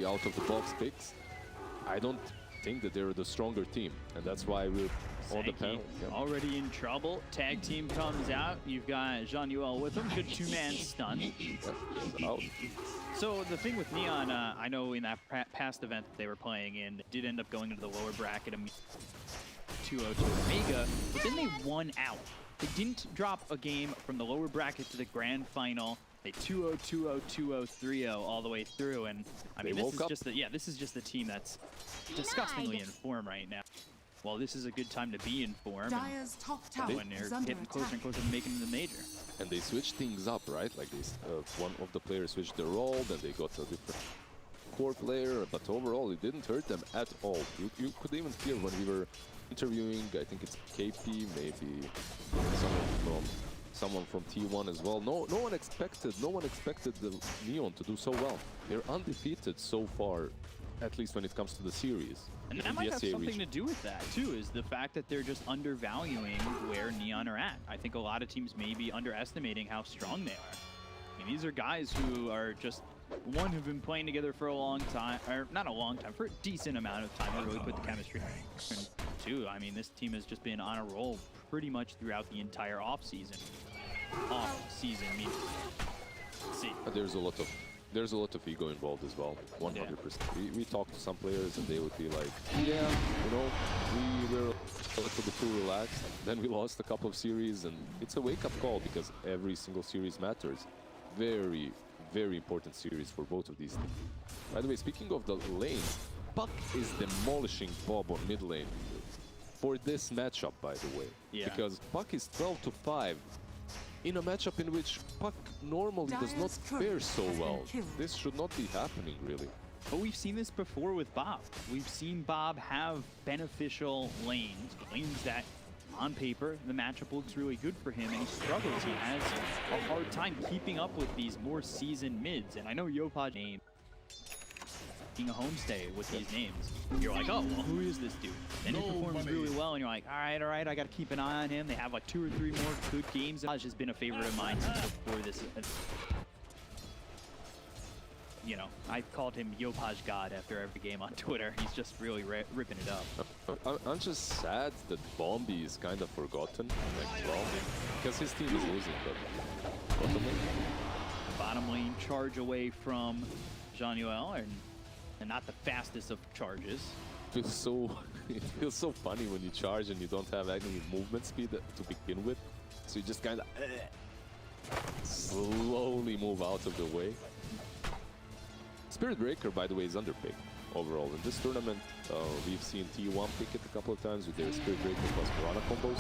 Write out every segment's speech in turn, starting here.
very out-of-the-box picks. I don't think that they're the stronger team, and that's why we're on the panel. Yeah. Already in trouble. Tag team comes out. You've got Jaunuel with him. Good two-man stun. Out. So the thing with Neon, I know in that past event that they were playing in, did end up going into the lower bracket 2-0 to Omega, but then they won out. They didn't drop a game from the lower bracket to the grand final. They 2-0, 2-0, 2-0, 3-0 all the way through, and I mean, this is just the team that's disgustingly in form right now. Well, this is a good time to be in form when you're getting closer and closer to making the major. And they switched things up, right? Like this, one of the players switched their role, then they got a different core player, but overall it didn't hurt them at all. You could even hear when we were interviewing, I think it's KP, maybe someone from T1 as well. No one expected the Neon to do so well. They're undefeated so far, at least when it comes to the series. And that might have something to do with that, too, is the fact that they're just undervaluing where Neon are at. I think a lot of teams may be underestimating how strong they are. I mean, these are guys who are just, one, who've been playing together for a long time, or not a long time, for a decent amount of time to really put the chemistry. And two, I mean, this team has just been on a roll pretty much throughout the entire off-season. Meaning, see. There's a lot of ego involved as well, 100%. We talked to some players and they would be like, yeah, you know, we were a little bit too relaxed. Then we lost a couple of series, and it's a wake-up call because every single series matters. Very, very important series for both of these teams. By the way, speaking of the lanes, Puck is demolishing Bob on mid lane for this matchup, by the way. Yeah. Because Puck is 12-5 in a matchup in which Puck normally does not fare so well. This should not be happening, really. But we've seen this before with Bob. We've seen Bob have beneficial lanes that on paper, the matchup looks really good for him, and he struggles. He has a hard time keeping up with these more seasoned mids. And I know Yopaj name being a homestay with these names. You're like, oh, well, who is this dude? And he performs really well, and you're like, all right, I got to keep an eye on him. They have like 2 or 3 more good games. Yopaj has been a favorite of mine since before this. You know, I called him Yopaj God after every game on Twitter. He's just really ripping it up. I'm just sad that Bombi is kind of forgotten next well, because his team is losing, but bottom lane charge away from Jaunuel, and not the fastest of charges. It feels so funny when you charge and you don't have any movement speed to begin with, so you just kind of slowly move out of the way. Spirit Breaker, by the way, is underpicked overall. In this tournament, we've seen T1 pick it a couple of times with their Spirit Breaker plus Piranha combos.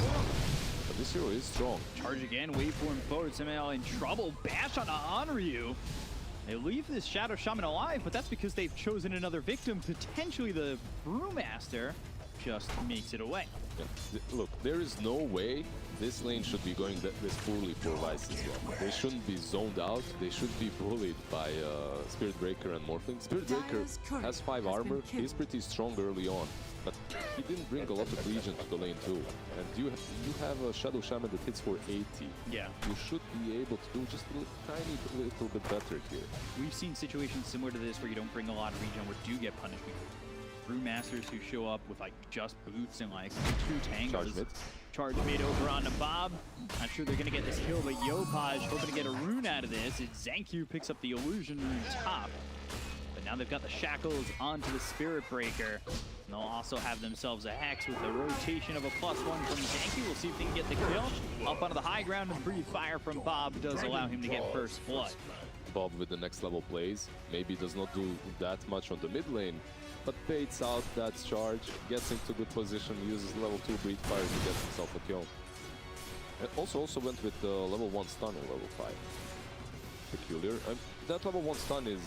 But this hero is strong. Charge again, waveform forward, Samael in trouble. Bash on Enryu. They leave this Shadow Shaman alive, but that's because they've chosen another victim. Potentially the Brewmaster just makes it away. Yeah. Look, there is no way this lane should be going this poorly for Vice as well. They shouldn't be zoned out. They should be bullied by Spirit Breaker and Morphling. Spirit Breaker has 5 armor. He's pretty strong early on, but he didn't bring a lot of Legion to the lane too. And you have a Shadow Shaman that hits for 80. Yeah. You should be able to do just a tiny little bit better here. We've seen situations similar to this where you don't bring a lot of regen or do get punished. Brewmasters who show up with like just boots and like 2 tangles. Charge mid over onto Bob. Not sure they're gonna get this kill, but Yopaj hoping to get a rune out of this. It's Zenki picks up the illusion rune top. But now they've got the shackles onto the Spirit Breaker. And they'll also have themselves a Hex with a rotation of a +1 from Zenki. We'll see if they can get the kill. Up onto the high ground, and Breathe Fire from Bob does allow him to get first blood. Bob with the next level plays. Maybe does not do that much on the mid lane, but baits out that charge, gets into good position, uses level 2 Breathe Fire to get himself a kill. And also went with the level 1 stun on level 5. Peculiar. And that level 1 stun is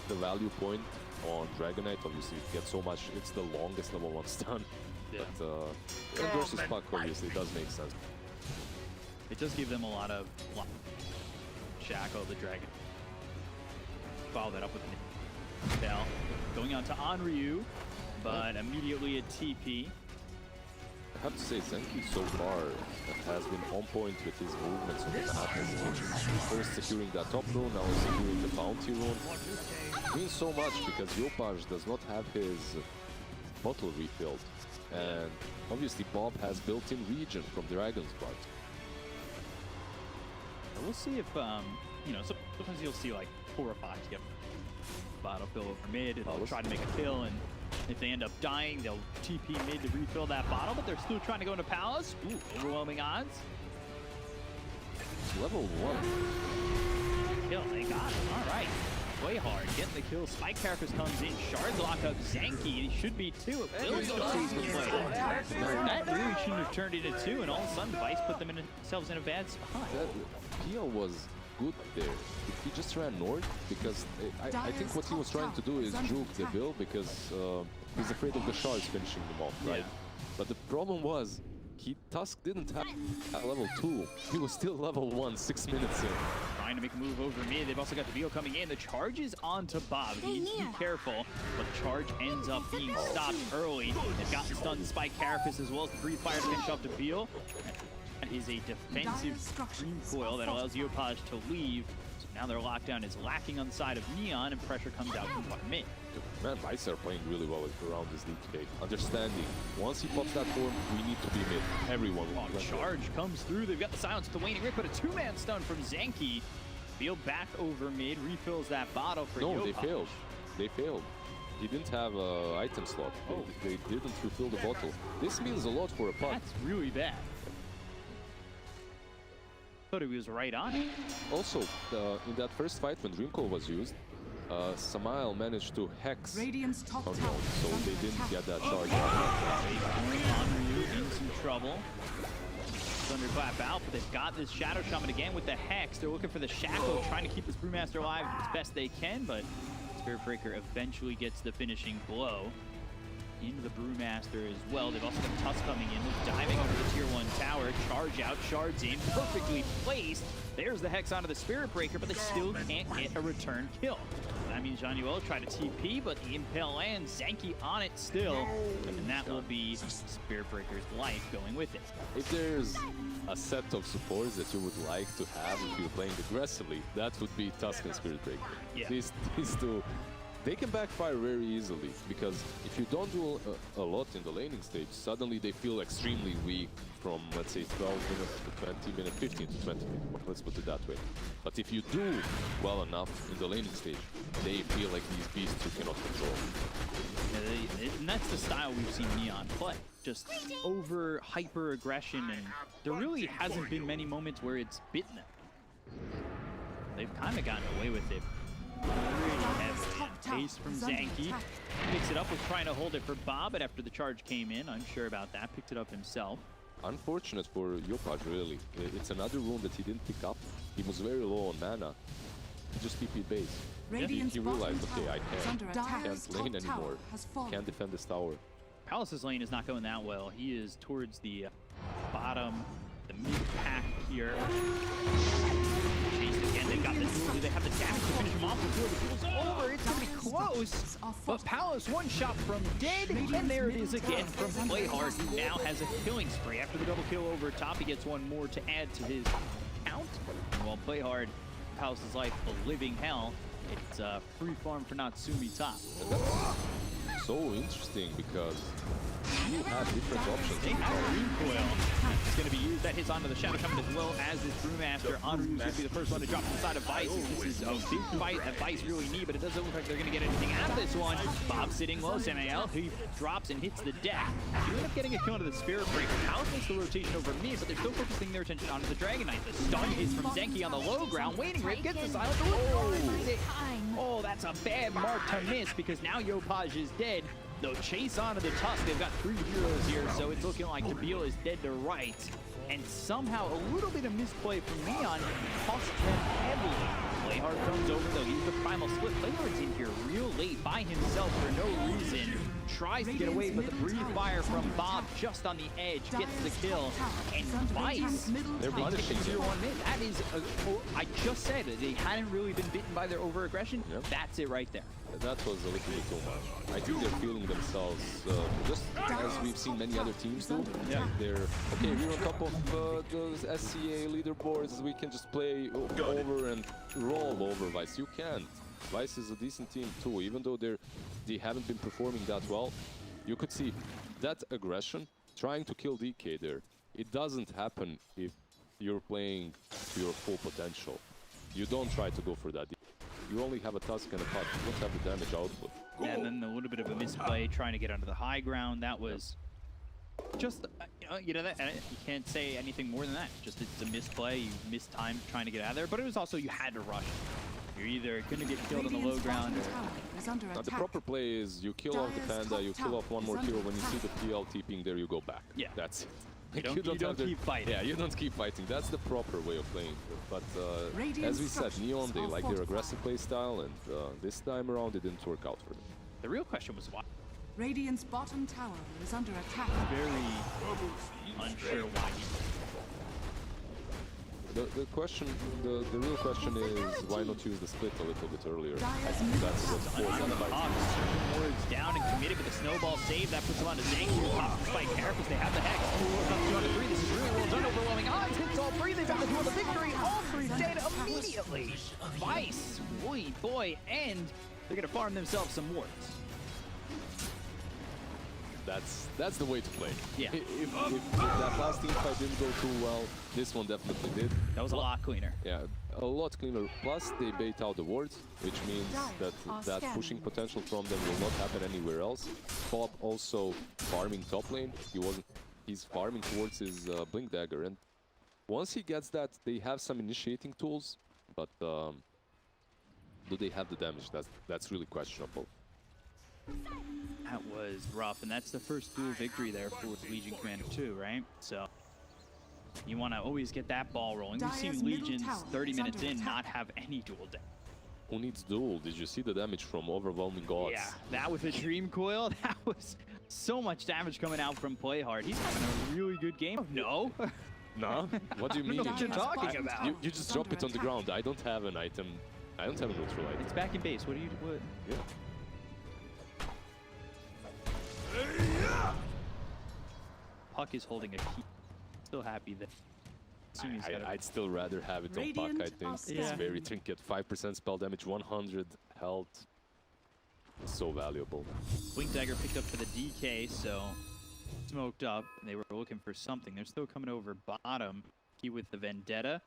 the value point on Dragonite. Obviously, you get so much. It's the longest level 1 stun. Yeah. But versus Puck, obviously, it does make sense. It does give them a lot of Shackle the Dragon. Follow that up with Bell. Going on to Enryu, but immediately a TP. I have to say, Zenki so far has been on point with his movements on the map. First securing that top rune, now securing the bounty rune. Means so much because Yopaj does not have his bottle refilled. And obviously Bob has built-in regen from Dragon's Blood. We'll see if, you know, sometimes you'll see like 4 or 5 get bottle fill over mid, and they'll try to make a kill, and if they end up dying, they'll TP mid to refill that bottle, but they're still trying to go into Palos. Ooh, overwhelming odds. Level 1. Kill, they got it. All right. PlayHard getting the kill. Spike Carapace comes in. Shards lock up Zenki. He should be 2. Bill's still sees the play. That really shouldn't have turned into 2, and all of a sudden, Vice put themselves in a bad spot. PL was good there. If he just ran north, because I think what he was trying to do is juke the Bill because he's afraid of the shards finishing them off, right? Yeah. But the problem was, Tusk didn't have at level 2. He was still level 1, 6 minutes in. Trying to make a move over mid. They've also got the Beal coming in. The charge is onto Bob. He needs to be careful, but the charge ends up being stopped early. They've got the stunned Spike Carapace as well as the Breathe Fire to finish off the Beal. That is a defensive recoil that allows Yopaj to leave. So now their lockdown is lacking on the side of Neon, and pressure comes out from bottom mid. Man, Vice are playing really well around this league today. Understanding, once he pops that form, we need to be mid. Everyone will charge comes through. They've got the silence to Waning Rick, but a 2-man stun from Zenki. Beal back over mid, refills that bottle for Yopaj. No, they failed. They failed. He didn't have an item slot. They didn't refill the bottle. This means a lot for a puck. That's really bad. Thought he was right on it. Also, in that first fight when Dreamcall was used, Samael managed to hex Unknown, so they didn't get that charge. Enryu in some trouble. Thunderclap out, but they've got this Shadow Shaman again with the Hex. They're looking for the Shackle, trying to keep this Brewmaster alive as best they can, but Spirit Breaker eventually gets the finishing blow into the Brewmaster as well. They've also got Tusk coming in. They're diving over the tier 1 tower. Charge out, shards in, perfectly placed. There's the Hex onto the Spirit Breaker, but they still can't get a return kill. That means Jaunuel tried to TP, but the Impale lands. Zenki on it still, and that will be Spirit Breaker's life going with it. If there's a set of supports that you would like to have if you're playing aggressively, that would be Tusk and Spirit Breaker. Yeah. These two, they can backfire very easily, because if you don't do a lot in the laning stage, suddenly they feel extremely weak from, let's say, 12 minutes to 20 minutes, 15 to 20 minutes, let's put it that way. But if you do well enough in the laning stage, they feel like these beasts you cannot control. And that's the style we've seen Neon play. Just over hyper aggression, and there really hasn't been many moments where it's bitten them. They've kind of gotten away with it pretty heavily. Pace from Zenki. Picks it up, was trying to hold it for Bob, but after the charge came in, unsure about that, picked it up himself. Unfortunate for Yopaj, really. It's another rune that he didn't pick up. He was very low on mana. He just TP'd base. He realized, okay, I can't lane anymore. Can't defend this tower. Palos' lane is not going that well. He is towards the bottom, the mid-pack here. Chased again, they got the duel. Do they have the damage to finish him off before the duel's over? It's gonna be close, but Palos one shot from dead, and there it is again from PlayHard, who now has a killing spree. After the double kill over top, he gets one more to add to his count. And while PlayHard, Palos' life a living hell, it's a free farm for Natsumi top. That's so interesting because you have different options. They have a recoil. It's going to be used. That hits onto the Shadow Shaman as well as this Brewmaster. Enryu should be the first one to drop inside of Vice. This is a big fight that Vice really need, but it doesn't look like they're going to get anything out of this one. Bob sitting low. Samael, he drops and hits the deck. You end up getting a kill into the Spirit Breaker. Palos makes the rotation over mid, but they're still focusing their attention onto the Dragon Knight. The stun is from Zenki on the low ground. Waning Rick gets the silence. Oh, that's a bad mark to miss because now Yopaj is dead. They'll chase onto the Tusk. They've got 3 heroes here, so it's looking like Tabeel is dead to right. And somehow a little bit of misplay from Neon cost them heavily. PlayHard comes over, they'll use the Primal Split. PlayHard's in here real late by himself for no reason. tries to get away, but the breathe fire from Bob just on the edge gets the kill. And Vice, They're punishing him. 0-1 mid. That is, I just said it. They hadn't really been bitten by their over-aggression. Yep. That's it right there. That was a little bit too much. I think they're feeling themselves just as we've seen many other teams do. Yeah. They're, okay, we're on top of those SCA leaderboards. We can just play over and roll over Vice. You can't. Vice is a decent team too, even though they haven't been performing that well. You could see that aggression, trying to kill DK there. It doesn't happen if you're playing to your full potential. You don't try to go for that. You only have a Tusk and a Puck. You don't have the damage output. And then a little bit of a misplay, trying to get onto the high ground. That was just, you know that you can't say anything more than that. Just it's a misplay. You missed time trying to get out of there, but it was also you had to rush. You're either going to get killed on the low ground. Now, the proper play is you kill off the Panda, you kill off one more hero. When you see the PL TPing there, you go back. Yeah, that's it. You don't keep fighting. Yeah, you don't keep fighting. That's the proper way of playing. But as we said, Neon, they like their aggressive play style, and this time around it didn't work out for them. The real question was why. Radiant's bottom tower is under attack. Very unsure why. The real question is why not use the split a little bit earlier? I think that's what forced them by. Wards down and committed with a snowball save. That puts him on to Zenki, who pops the spike carapace. They have the Hex. Up 2-3. This is really well done. Overwhelming odds. Hits all three. They've got the duel of victory. All three dead immediately. Vice, boy, and they're going to farm themselves some wards. That's the way to play. Yeah. If that last team fight didn't go too well, this one definitely did. That was a lot cleaner. Yeah, a lot cleaner. Plus, they bait out the wards, which means that pushing potential from them will not happen anywhere else. Bob also farming top lane. He's farming towards his Blink Dagger, and once he gets that, they have some initiating tools, but do they have the damage? That's really questionable. That was rough, and that's the first duel victory there for Legion Commander 2, right? So you want to always get that ball rolling. We've seen Legions 30 minutes in not have any duel damage. Who needs duel? Did you see the damage from Overwhelming Gods? Yeah, that with a Dream Coil, that was so much damage coming out from PlayHard. He's having a really good game. No. No? What do you mean? I don't know what you're talking about. You just drop it on the ground. I don't have an item. I don't have a neutral item. It's back in base. What do you do? Yeah. Puck is holding a key. Still happy that I'd still rather have it on Puck, I think. It's very trinket. 5% spell damage, 100 health. So valuable. Blink Dagger picked up for the DK, so smoked up. They were looking for something. They're still coming over bottom. He with the Vendetta.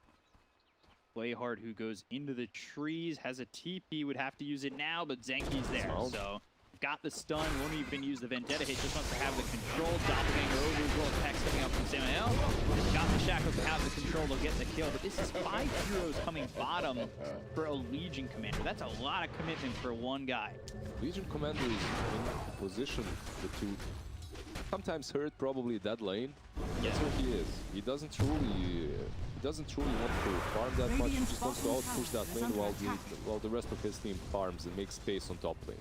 PlayHard, who goes into the trees, has a TP, would have to use it now, but Zenki's there. So got the stun, won't even use the Vendetta hit, just wants to have the control. Doppelganger over as well, attacks coming up from Samael. Got the shackles to have the control, they'll get the kill, but this is 5 heroes coming bottom for a Legion Commander. That's a lot of commitment for one guy. Legion Commander is in a position to sometimes hurt probably that lane. That's what he is. He doesn't truly want to farm that much. He just wants to outpush that lane while the rest of his team farms and makes space on top lane.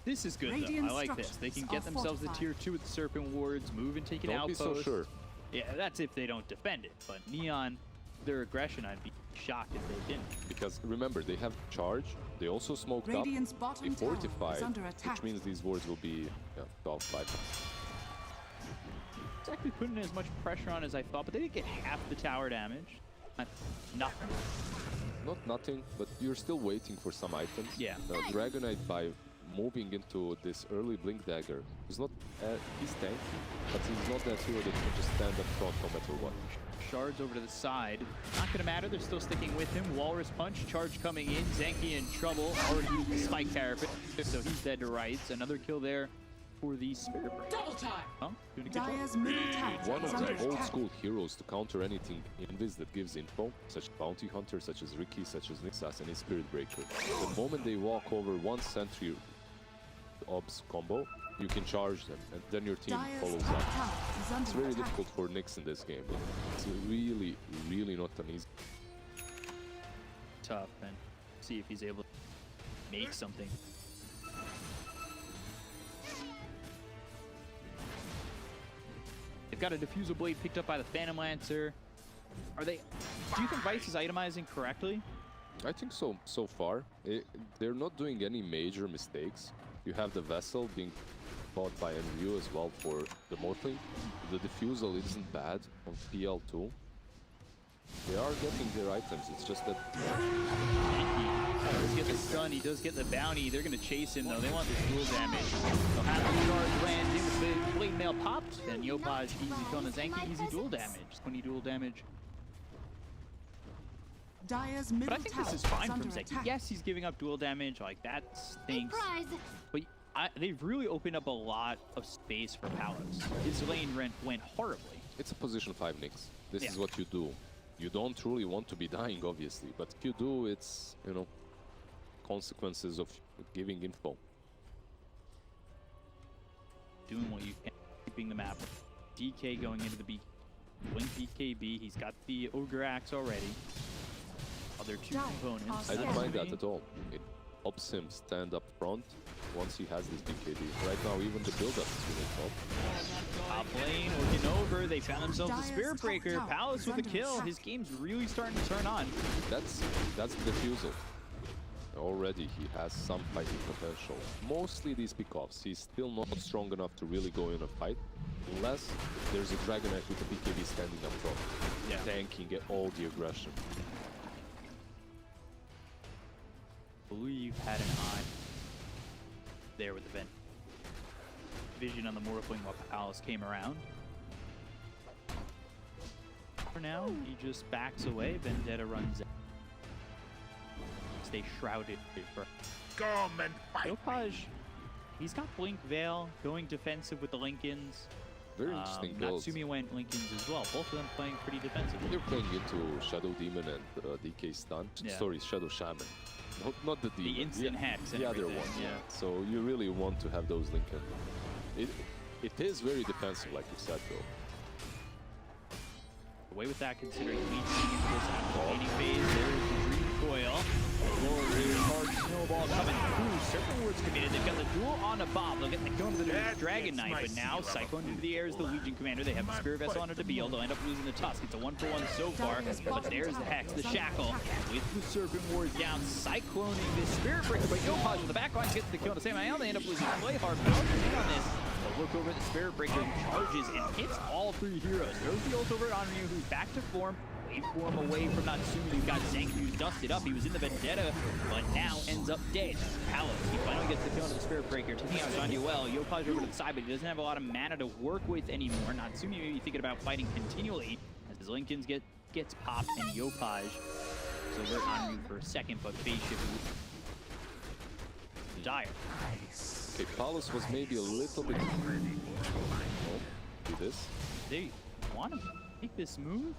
This is good though. I like this. They can get themselves the tier 2 with the Serpent Wards, move and take an outpost. Don't be so sure. Yeah, that's if they don't defend it. But Neon, their aggression, I'd be shocked if they didn't. Because remember, they have charge. They also smoked up. They fortified, which means these wards will be off by. It's actually putting as much pressure on as I thought, but they didn't get half the tower damage. Nothing. Not nothing, but you're still waiting for some items. Yeah. Dragonite, by moving into this early Blink Dagger, he's not he's tanky, but he's not that hero that can just stand up front no matter what. Shards over to the side. Not going to matter. They're still sticking with him. Walrus Punch. Charge coming in. Zenki in trouble. Already used the Spike Carapace, so he's dead to rights. Another kill there for the Spirit Break. Double time. Oh, doing a good job. One of the old school heroes to counter anything invis that gives info, such as Bounty Hunter, such as Ricky, such as Nixas, and his Spirit Breaker. The moment they walk over one sentry obs combo, you can charge them, and then your team follows up. It's very difficult for Nyx in this game. It's really, really not an easy. Tough, and see if he's able to make something. They've got a Diffusal Blade picked up by the Phantom Lancer. Are they... Do you think Vice is itemizing correctly? I think so far. They're not doing any major mistakes. You have the Vessel being fought by Enryu as well for the Morphling. The Diffusal isn't bad on PL2. They are getting their items, it's just that... He does get the stun, he does get the bounty. They're going to chase him though, they want this dual damage. They'll have the charge land in with the Blade Mail popped, and Yopaj easy killing the Zenki, easy dual damage. 20 dual damage. Dire's middle But I think tower this is fine from under Zenki. attack. Yes, he's giving up dual damage, like that stinks. But they've really opened up a lot of space for Palos. His lane went horribly. It's a position 5 Nyx. This Yeah. is what you do. You don't truly want to be dying, obviously, but if you do, it's, you know, consequences of giving info. Doing what you can, keeping the map. DK going into the B. Blink BKB, he's got the Ogre Axe already. Other two components. I don't mind that Natsumi. at all. It helps him stand up front once he has this BKB. Right now, even the build-up is really top. Top lane, looking over, they found themselves a Dire's Spirit top Breaker. tower Palos is with a under kill. attack. His game's really starting to turn on. That's the Diffusal. Already, he has some fighting potential. Mostly these pickoffs. He's still not strong enough to really go in a fight, unless there's a Dragonite with a BKB standing up front, tanking all the aggression. I believe had an eye there with the vent. Vision on the Morphling while Palos came around. For now, he just backs away. Vendetta runs in. Stay shrouded for Come and fight. Yopaj. He's got Blink Veil, going defensive with the Lincolns. Very interesting builds. Natsumi went Lincolns as well. Both of them playing pretty defensively. They're playing into Shadow Demon and DK Stun. Yeah. Sorry, Shadow Shaman. Not the Demon. The instant hex and the other everything, one. yeah. So you really want to have those Lincoln. It is very defensive, like you said, though. Away with that, considering leading into this laning phase. There's the Dream Coil. Large snowball coming through. Serpent Ward's committed. They've got the duel on a Bob. They'll get the kill into the Dragon Knight, but now Cyclone into the air is the Legion Commander. They have the Spirit Vessel on a Debiel. They'll end up losing the Tusk. It's a 1-for-1 so far, but there's the Hex, the Shackle, with the Serpent Ward down, cycloning this Spirit Breaker, but Yopaj with the back line gets the kill to Samael. They end up losing PlayHard. On this. But look over at the Spirit Breaker, charges and hits all 3 heroes. Throws the ult over at Enryu, who's back to form. Waveform away from Natsumi. You've got Zenki, who's dusted up. He was in the Vendetta, but now ends up dead. Palos, he finally gets the kill on the Spirit Breaker, taking out Jaunuel. Yopaj over to the side, but he doesn't have a lot of mana to work with anymore. Natsumi may be thinking about fighting continually as his Lincolns gets popped, and Yopaj is over at Enryu for a second, but phase shift Dire. Okay, Palos was maybe a little bit... Oh, do this. They want to make this move?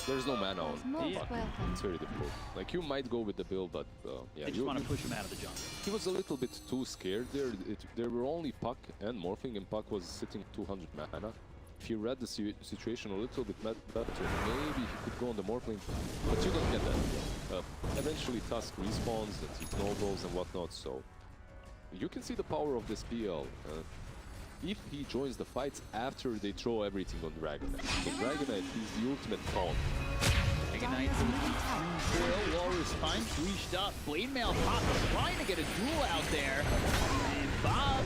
There's no mana on Yeah. Puck. It's very difficult. Like, you might go with the build, but yeah. They just want to push him out of the jungle. He was a little bit too scared there. There were only Puck and Morphling, and Puck was sitting 200 mana. If he read the situation a little bit better, maybe he could go on the Morphling, but you don't get that. Eventually Tusk respawns and he snowballs and whatnot, so you can see the power of this PL. If he joins the fights after they throw everything on Dragonite. So Dragonite, he's the ultimate taunt. Dragonite with the Dream Coil, Walrus Punch, reached up, Blade Mail pop, trying to get a duel out there. And Bob,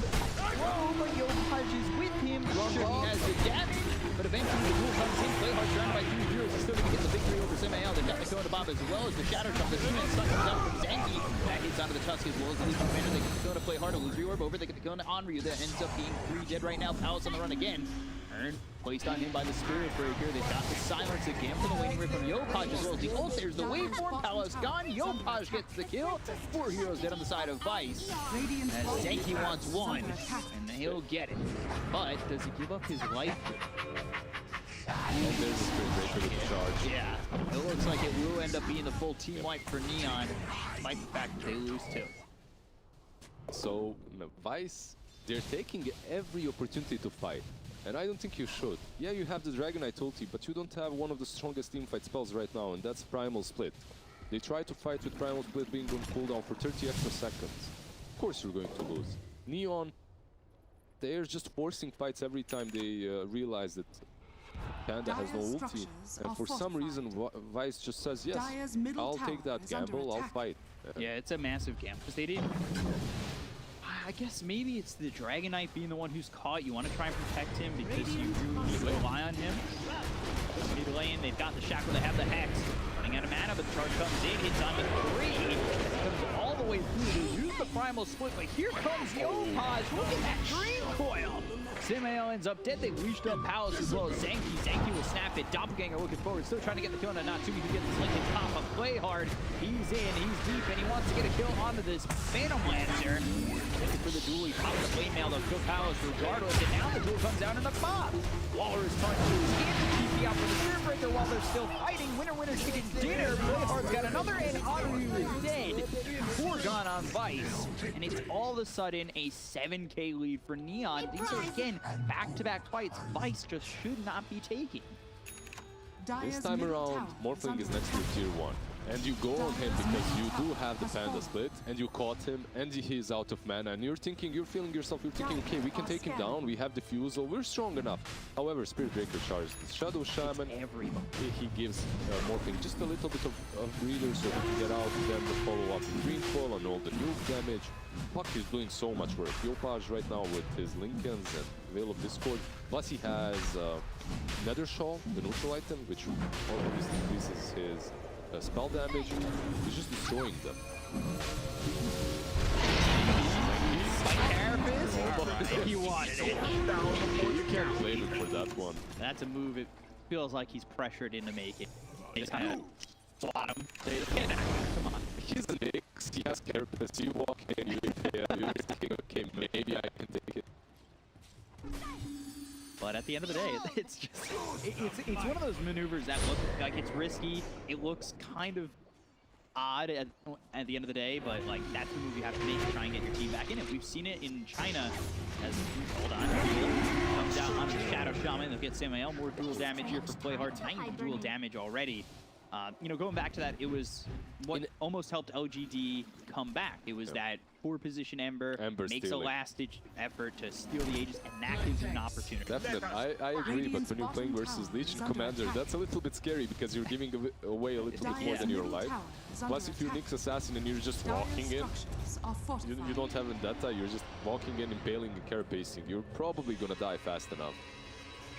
but Yopaj is with him, sure he has the damage, but eventually the duel comes in. PlayHard surrounded by 3 heroes, he's still going to get the victory over Samael. They've got the kill to Bob as well as the Shadow Jump. The Demon Stun comes out from Zenki. That hits onto the Tusk as well as the Legion Commander. They get the kill to PlayHard, a Illusory Orb over, they get the kill to Enryu. That ends up being 3 dead right now. Palos on the run again. Earn placed on him by the Spirit Breaker. They've got the silence again from the waiting ring from Yopaj as well as the ult. There's the waveform. Palos gone. Yopaj gets the kill. 4 heroes dead on the side of Vice. As Zenki wants 1, and he'll get it. But does he give up his life? And there's the Spirit Breaker with the charge. Yeah, it looks like it will end up being the full team wipe for Neon, despite the fact that they lose 2. So, Vice, they're taking every opportunity to fight. And I don't think you should. Yeah, you have the Dragonite ulti, but you don't have one of the strongest teamfight spells right now, and that's Primal Split. They try to fight with Primal Split being on cooldown for 30 extra seconds. Of course you're going to lose. Neon, they're just forcing fights every time they realize that Panda has no Dire's ulti, structures and are for some reason Vice just says, yes, Dire's middle I'll tower take that is under gamble, I'll attack. fight. Yeah, it's a massive gamble because they didn't. I guess maybe it's the Dragon Knight being the one who's caught. You want to try and protect him because you do rely on him. Mid lane, they've got the shackle, they have the hex. Running out of mana, but the charge comes in, hits on the 3. Comes all the way through to use the primal split, but here comes Yopaj. Look at that dream coil. Samael ends up dead. They leashed up Palos as well as Zenki. Zenki will snap it. Doppelganger looking forward, still trying to get the kill on Natsumi who gets this link and top of PlayHard. He's in, he's deep, and he wants to get a kill onto this Phantom Lancer. Looking for the duel, he pops the blade mail, they'll kill Palos regardless, and now the duel comes out in the Bob. Walrus punches in the TP out for the Spirit Breaker while they're still fighting. Winner, winner, chicken dinner. PlayHard's got another, and Enryu is dead. 4 gone on Vice, and it's all of a sudden a 7K lead for Neon. These are, again, back-to-back fights Vice just should not be taking. This time around, Morphling is next to tier 1. And you go on him because you do have the Panda split, and you caught him, and he's out of mana, and you're thinking, you're feeling yourself, you're thinking, okay, we can take him down, we have defusal, we're strong enough. However, Spirit Breaker charges the Shadow Shaman, he gives Morphling just a little bit of breather so he can get out, then the follow-up in Green Fall and all the nuke damage. Puck is doing so much work. Yopaj right now with his Lincolns and Veil of Discord, plus he has Nether Shawl, the neutral item, which always increases his spell damage. He's just destroying them. He wanted it. You can't blame him for that one. That's a move. It feels like he's pressured in to make it. They just kind of slot him. Come on. He's a Nyx. He has carapace. You walk in, you're thinking, okay, maybe I can take it. But at the end of the day, it's just it's one of those maneuvers that look like it's risky. It looks kind of odd at the end of the day, but like that's the move you have to make to try and get your team back in it. We've seen it in China as hold on, comes out onto the Shadow Shaman. They'll get Samael more dual damage here for PlayHard. 90 dual damage already. You know, going back to that, it was what almost helped LGD come back. It was that poor position Ember makes a last-ditch effort to steal the Aegis, and that gives him an opportunity. Definitely, I agree, but when you're playing versus Legion Commander, that's a little bit scary because you're giving away a little bit more than your life. Plus, if you're Nyx Assassin and you're just walking in, you don't have Vendetta, you're just walking in, impaling and carapacing, you're probably gonna die fast enough.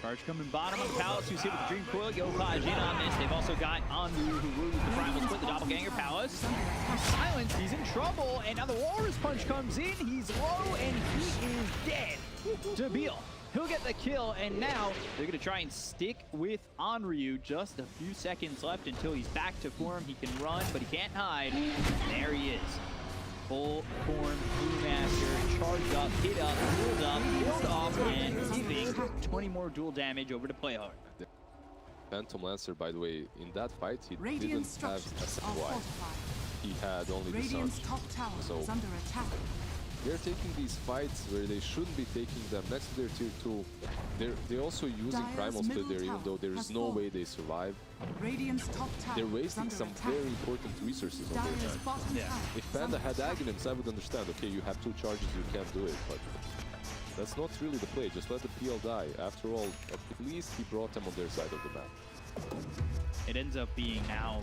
Charge coming bottom on Palos, who's hit with the Dream Coil. Yopaj in on this. They've also got Enryu, who will use the Primal Split, the Doppelganger. Palos. He's silenced, he's in trouble, and now the Walrus Punch comes in. He's low, and he is dead. Dabil, he'll get the kill, and now they're going to try and stick with Enryu. Just a few seconds left until he's back to form. He can run, but he can't hide. There he is. Full form Brewmaster, charged up, hit up, build off, and giving 20 more dual damage over to PlayHard. Phantom Lancer, by the way, in that fight, he didn't have a supply. He had only the sun. So they're taking these fights where they shouldn't be taking them next to their tier 2. They're also using Primal Split there, even though there is no way they survive. They're wasting some very important resources on their hand. If Panda had Aghanims, I would understand, okay, you have 2 charges, you can't do it, but that's not really the play. Just let the PL die. After all, at least he brought them on their side of the map. It ends up being now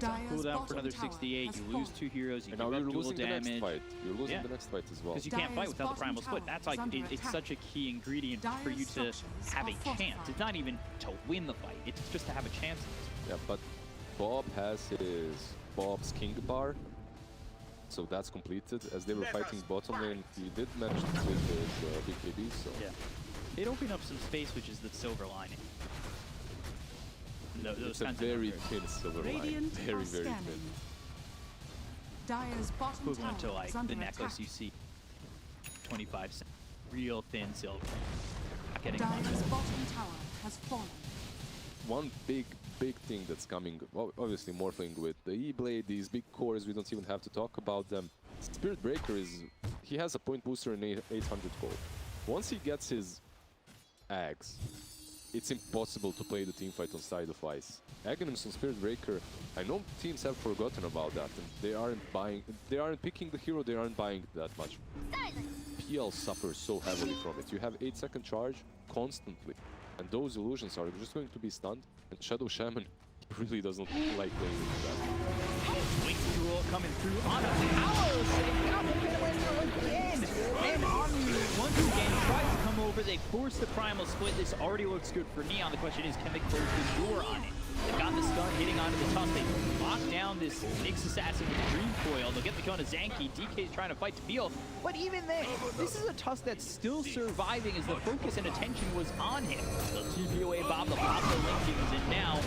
cooldown for another 68. You lose 2 heroes, you give up dual damage. You're losing the next fight as well. Because you can't fight without the Primal Split. That's like, it's such a key ingredient for you to have a chance. It's not even to win the fight, it's just to have a chance. Yeah, but Bob has his Bob's King bar. So that's completed. As they were fighting bottom lane, he did manage to flip his BKB, so... Yeah. It opened up some space, which is the silver lining. It's a very thin silver line. Very, very thin. Equivalent to like the necklace you see. 25 cents. Real thin silver. Not getting one big thing that's coming, obviously Morphling with the E-Blade, these big cores, we don't even have to talk about them. Spirit Breaker he has a point booster in 800 gold. Once he gets his Aghs, it's impossible to play the teamfight on side of Ice. Aghanims on Spirit Breaker, I know teams have forgotten about that, and they aren't picking the hero, they aren't buying that much. PL suffers so heavily from it. You have 8-second charge constantly. And those illusions are just going to be stunned. And Shadow Shaman really doesn't like playing with that. Wing duel coming through on a Palos. They got the getaway again. And Enryu once again tries to come over. They force the primal split. This already looks good for Neon. The question is, can they close the door on it? They've got the stun hitting onto the Tusk. They lock down this Nyx assassin with the Dream Coil. They'll get the kill on Zenki. DK's trying to fight to Beal. But even then, this is a Tusk that's still surviving as the focus and attention was on him. They'll TP away Bob. They'll pop the Linkings. And now,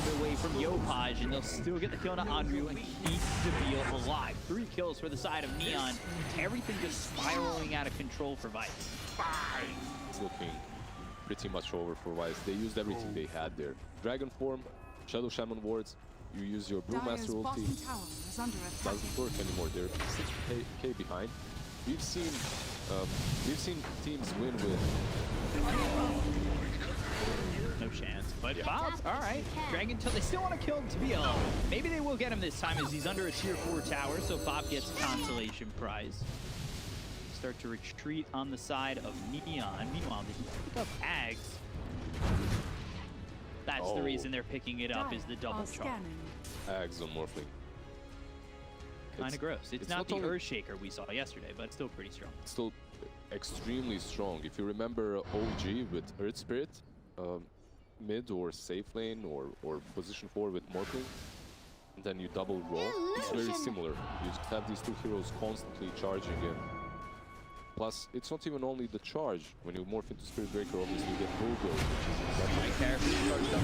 they're away from Yopaj. And they'll still get the kill on Enryu and keep the Beal alive. 3 kills for the side of Neon. Everything just spiraling out of control for Vice. It's looking pretty much over for Vice. They used everything they had there. Dragon form, Shadow Shaman wards, you use your Brewmaster ulti. Doesn't work anymore. They're 6k behind. We've seen teams win with no chance. But Bob, all right. Dragon Tail, they still want to kill Beal. Maybe they will get him this time as he's under a tier 4 tower, so Bob gets a consolation prize. Start to retreat on the side of Neon. Meanwhile, they pick up Ags. That's the reason they're picking it up, is the double charge. Ags on Morphling. Kind of gross. It's not the Earthshaker we saw yesterday, but it's still pretty strong. It's still extremely strong. If you remember OG with Earth Spirit, mid or safe lane or position 4 with Morphling, and then you double roll, it's very similar. You just have these 2 heroes constantly charging in. Plus, it's not even only the charge. When you morph into Spirit Breaker, obviously you get Bulldoze, which is Spike Carapace charged up.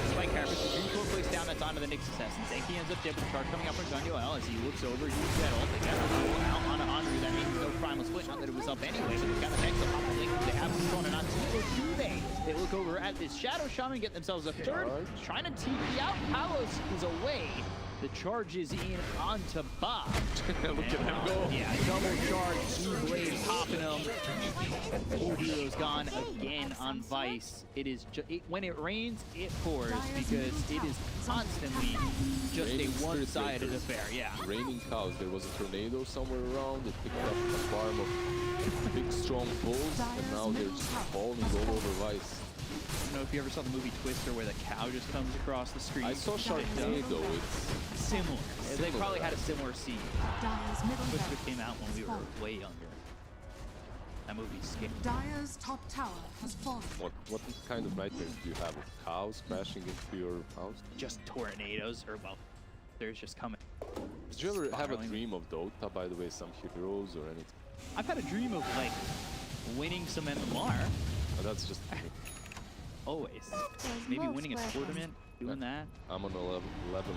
Spike Carapace, the Dream Coil plays down, that's onto the Nyx assassin. Zenki ends up dead with the charge coming up from Jaunuel as he looks over, he's dead. They got a roll out onto Enryu. That means no primal split, not that it was up anyway, but they've got the next up the link. They have the on Natsumi, or do they? They look over at this Shadow Shaman, get themselves a third, trying to TP out. Palos is away. The charge is in onto Bob. Look at him go. Yeah, double charge, E-Blade popping him. 4 heroes gone again on Vice. It is when it rains, it pours, because it is constantly just a one-sided affair. Yeah. Raining cows. There was a tornado somewhere around. It picked up a farm of big, strong bulls, and now they're just falling all over Vice. I don't know if you ever saw the movie Twister where the cow just comes across the screen. I saw Sharknado. It's similar. They probably had a similar scene. Twister came out when we were way younger. That movie's scary. Dire's top tower has fallen. What kind of nightmares do you have of cows crashing into your house? Just tornadoes, or well, there's just coming. Did you ever have a dream of Dota, by the way, some heroes or anything? I've had a dream of like winning some MMR. Oh, that's just Always. Maybe winning a tournament, doing that. I'm on 11 with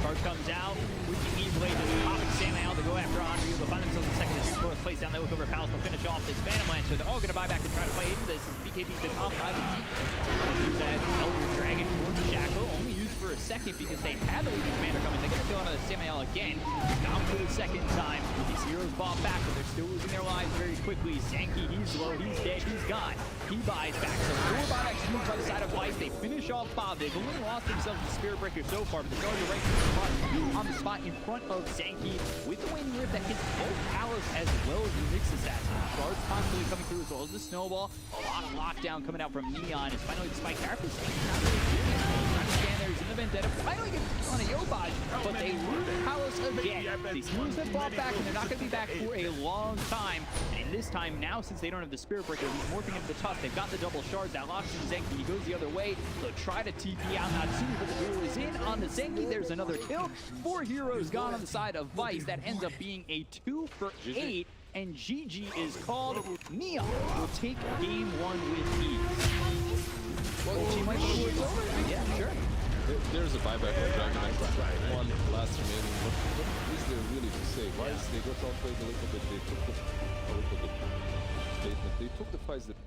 Charge comes out, with the E-Blade to pop Samael to go after Enryu. They'll find themselves in second and fourth place down. They look over Palos. They'll finish off this Phantom Lancer. They're all going to buy back and try to play into this. BKB's been off by the use that Elder Dragon towards Shackle. Only used for a second because they have the Legion Commander coming. They're going to go onto the Samael again. Down for the second time. These heroes bought back, but they're still losing their lives very quickly. Zenki, he's low, he's dead, he's gone. He buys back. So 4 buybacks used by the side of Vice. They finish off Bob. They've only lost themselves the Spirit Breaker so far, but they're going to right on the spot in front of Zenki with the Wing Rip that hits both Palos as well as the Nyx assassin. Charge constantly coming through as well as the Snowball. A lot of lockdown coming out from Neon. It's finally the Spike Carapace. Not really doing it. Trying to stand there. He's in the Vendetta. Finally gets on a Yopaj, but they lose Palos again. These heroes have fought back, and they're not going to be back for a long time. And this time now, since they don't have the Spirit Breaker, he's morphing into the Tusk. They've got the double shards. That locks in Zenki. He goes the other way. They'll try to TP out Natsumi, but the duel is in on the Zenki. There's another kill. 4 heroes gone on the side of Vice. That ends up being a 2 for 8, and GG is called. Neon will take game 1 with ease. Well, she might be over. Yeah, sure. There's a buyback on Dragon Knight. One last remaining. What is there really to say? Why is they got outplayed a little bit? They took the statement. They took the fights that